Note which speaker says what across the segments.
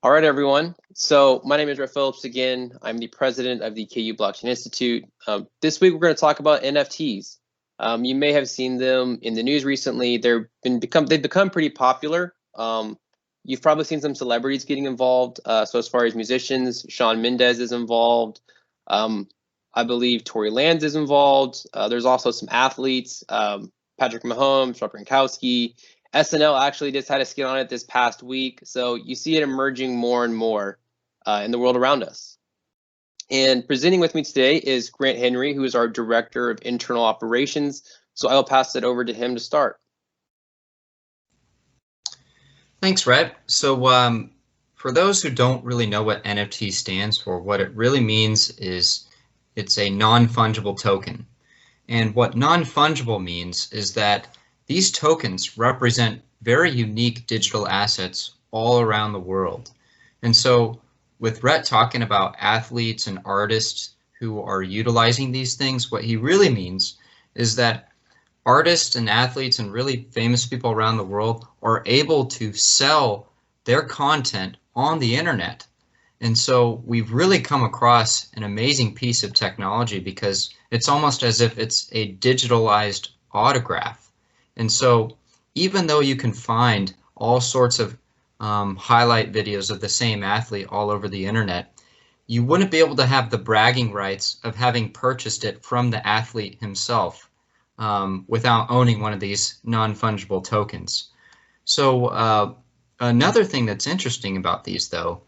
Speaker 1: All right, everyone. So my name is Rhett Phillips again. I'm the president of the KU Blockchain Institute. This week, we're going to talk about NFTs. You may have seen them in the news recently. They've become pretty popular. You've probably seen some celebrities getting involved. So as far as musicians, Shawn Mendes is involved. I believe Tory Lanez is involved. There's also some athletes, Patrick Mahomes, Rob Gronkowski. SNL actually just had a skit on it this past week. So you see it emerging more and more in the world around us. And presenting with me today is Grant Henry, who is our Director of Internal Operations. So I'll pass it over to him to start.
Speaker 2: Thanks, Rhett. So for those who don't really know what NFT stands for, what it really means is it's a non-fungible token. And what non-fungible means is that these tokens represent very unique digital assets all around the world. And so with Rhett talking about athletes and artists who are utilizing these things, what he really means is that artists and athletes and really famous people around the world are able to sell their content on the internet. And so we've really come across an amazing piece of technology because it's almost as if it's a digitalized autograph. And so even though you can find all sorts of highlight videos of the same athlete all over the internet, you wouldn't be able to have the bragging rights of having purchased it from the athlete himself without owning one of these non-fungible tokens. So another thing that's interesting about these, though,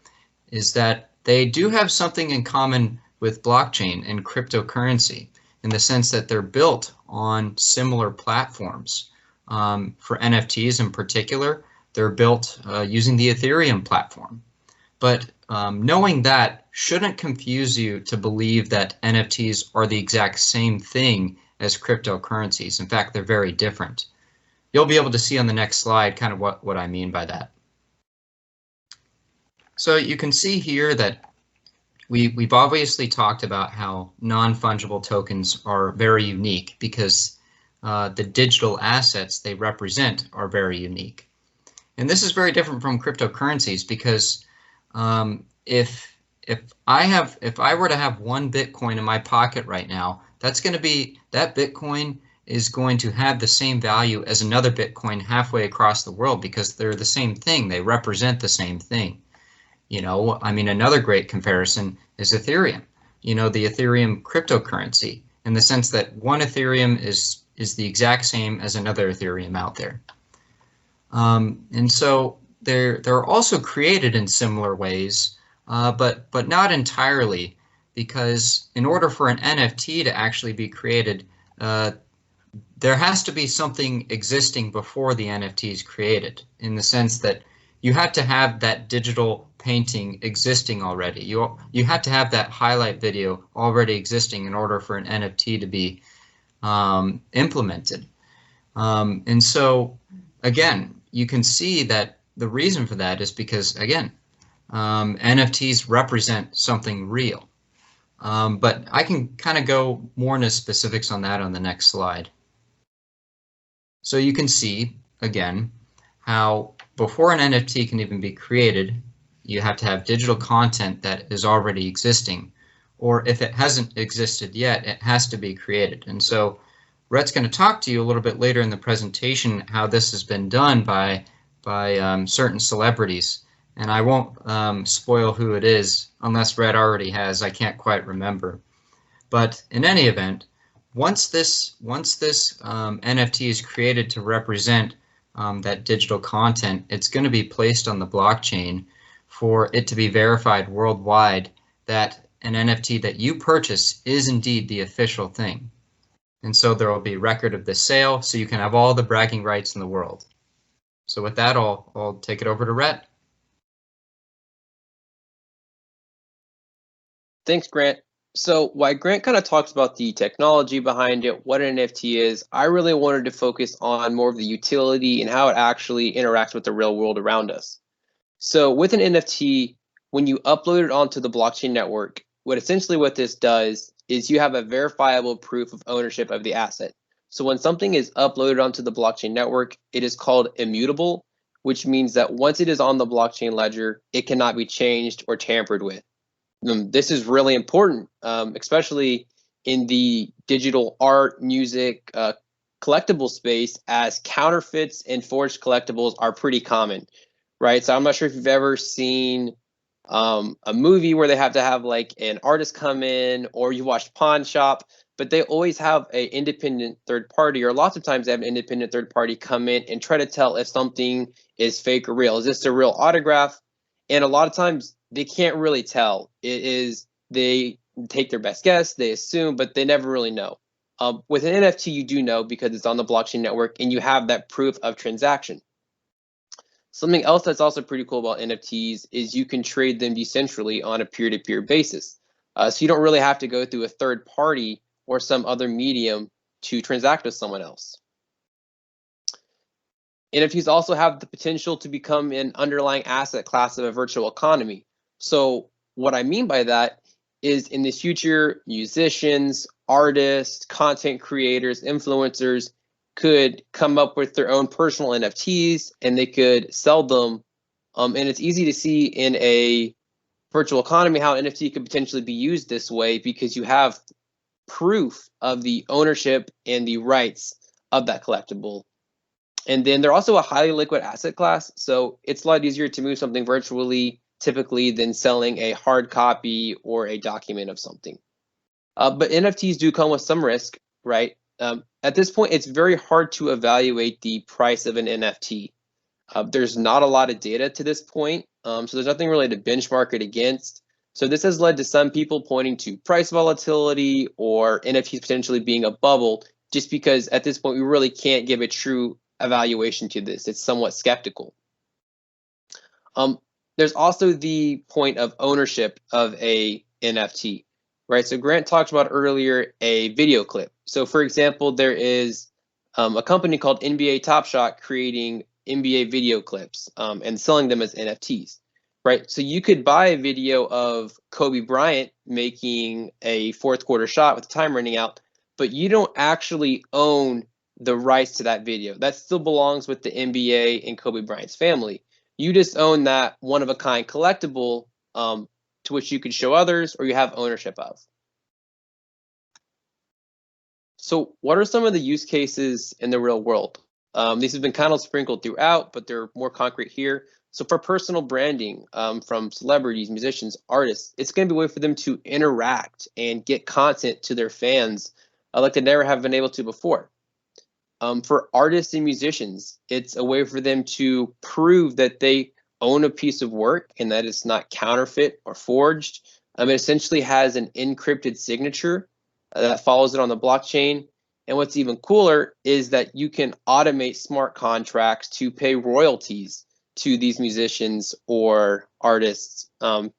Speaker 2: is that they do have something in common with blockchain and cryptocurrency in the sense that they're built on similar platforms. For NFTs in particular, they're built using the Ethereum platform. But knowing that shouldn't confuse you to believe that NFTs are the exact same thing as cryptocurrencies. In fact, they're very different. You'll be able to see on the next slide kind of what I mean by that. So you can see here that we've obviously talked about how non-fungible tokens are very unique because the digital assets they represent are very unique. And this is very different from cryptocurrencies because if I were to have one Bitcoin in my pocket right now, that Bitcoin is going to have the same value as another Bitcoin halfway across the world because they're the same thing. They represent the same thing. You know, I mean, another great comparison is Ethereum. You know, the Ethereum cryptocurrency in the sense that one Ethereum is the exact same as another Ethereum out there. And so they're also created in similar ways, but not entirely, because in order for an NFT to actually be created, there has to be something existing before the NFT is created, in the sense that you have to have that digital painting existing already. You have to have that highlight video already existing in order for an NFT to be implemented. And so, again, you can see that the reason for that is because, again, NFTs represent something real. But I can kind of go more into specifics on that on the next slide. So you can see, again, how before an NFT can even be created, you have to have digital content that is already existing. Or if it hasn't existed yet, it has to be created. And so Rhett's going to talk to you a little bit later in the presentation how this has been done by certain celebrities. And I won't spoil who it is unless Rhett already has. I can't quite remember. But in any event, once this NFT is created to represent that digital content, it's going to be placed on the blockchain for it to be verified worldwide that an NFT that you purchase is indeed the official thing. And so there will be record of the sale, so you can have all the bragging rights in the world. So with that, I'll take it over to Rhett.
Speaker 1: Thanks, Grant. So while Grant kind of talks about the technology behind it, what an NFT is, I really wanted to focus on more of the utility and how it actually interacts with the real world around us. So with an NFT, when you upload it onto the blockchain network, what this does is you have a verifiable proof of ownership of the asset. So when something is uploaded onto the blockchain network, it is called immutable, which means that once it is on the blockchain ledger, it cannot be changed or tampered with. This is really important, especially in the digital art, music, collectible space, as counterfeits and forged collectibles are pretty common, right? So I'm not sure if you've ever seen a movie where they have to have like an artist come in, or you watch Pawn Shop, but they always have an independent third party, or lots of times they have an independent third party come in and try to tell if something is fake or real. Is this a real autograph? And a lot of times they can't really tell. They take their best guess, they assume, but they never really know. With an NFT, you do know because it's on the blockchain network and you have that proof of transaction. Something else that's also pretty cool about NFTs is you can trade them decentrally on a peer-to-peer basis. So you don't really have to go through a third party or some other medium to transact with someone else. NFTs also have the potential to become an underlying asset class of a virtual economy. So what I mean by that is, in the future, musicians, artists, content creators, influencers could come up with their own personal NFTs and they could sell them. And it's easy to see in a virtual economy how NFT could potentially be used this way, because you have proof of the ownership and the rights of that collectible. And then they're also a highly liquid asset class, so it's a lot easier to move something virtually typically than selling a hard copy or a document of something. But NFTs do come with some risk, right? At this point, it's very hard to evaluate the price of an NFT. There's not a lot of data to this point, so there's nothing really to benchmark it against. So this has led to some people pointing to price volatility or NFTs potentially being a bubble, just because at this point we really can't give a true evaluation to this. It's somewhat skeptical. There's also the point of ownership of a NFT, right? So Grant talked about earlier a video clip. So for example, there is a company called NBA Top Shot creating NBA video clips and selling them as NFTs, right? So you could buy a video of Kobe Bryant making a fourth quarter shot with the time running out, but you don't actually own the rights to that video. That still belongs with the NBA and Kobe Bryant's family. You just own that one-of-a-kind collectible to which you could show others or you have ownership of. So what are some of the use cases in the real world? These have been kind of sprinkled throughout, but they're more concrete here. So for personal branding from celebrities, musicians, artists, it's going to be a way for them to interact and get content to their fans like they never have been able to before. For artists and musicians, it's a way for them to prove that they own a piece of work and that it's not counterfeit or forged. It essentially has an encrypted signature that follows it on the blockchain. And what's even cooler is that you can automate smart contracts to pay royalties to these musicians or artists, and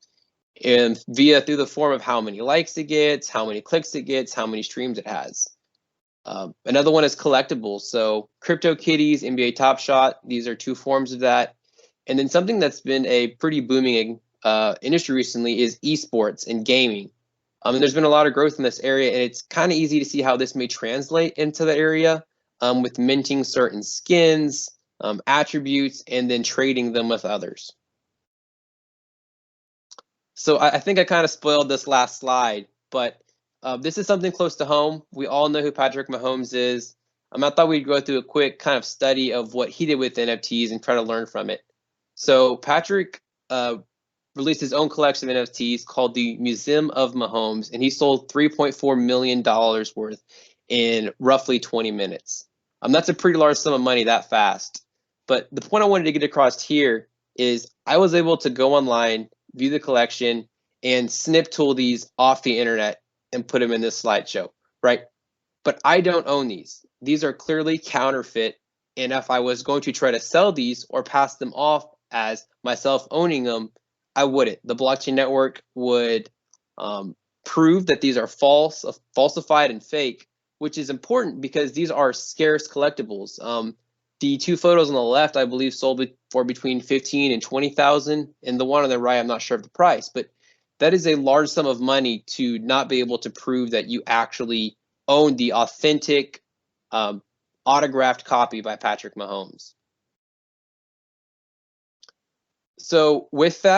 Speaker 1: through the form of how many likes it gets, how many clicks it gets, how many streams it has. Another one is collectibles. So CryptoKitties, NBA Top Shot, these are two forms of that. And then something that's been a pretty booming industry recently is esports and gaming. And there's been a lot of growth in this area, and it's kind of easy to see how this may translate into the area with minting certain skins, attributes, and then trading them with others. So I think I kind of spoiled this last slide, but this is something close to home. We all know who Patrick Mahomes is. I thought we'd go through a quick kind of study of what he did with NFTs and try to learn from it. So Patrick released his own collection of NFTs called the Museum of Mahomes, and he sold $3.4 million worth in roughly 20 minutes. That's a pretty large sum of money that fast. But the point I wanted to get across here is I was able to go online, view the collection, and snip tool these off the internet and put them in this slideshow, right? But I don't own these. These are clearly counterfeit. And if I was going to try to sell these or pass them off as myself owning them, I wouldn't. The blockchain network would prove that these are false, falsified, and fake, which is important because these are scarce collectibles. The two photos on the left, I believe, sold for between 15 and 20,000, and the one on the right, I'm not sure of the price, but that is a large sum of money to not be able to prove that you actually own the authentic autographed copy by Patrick Mahomes. So with that,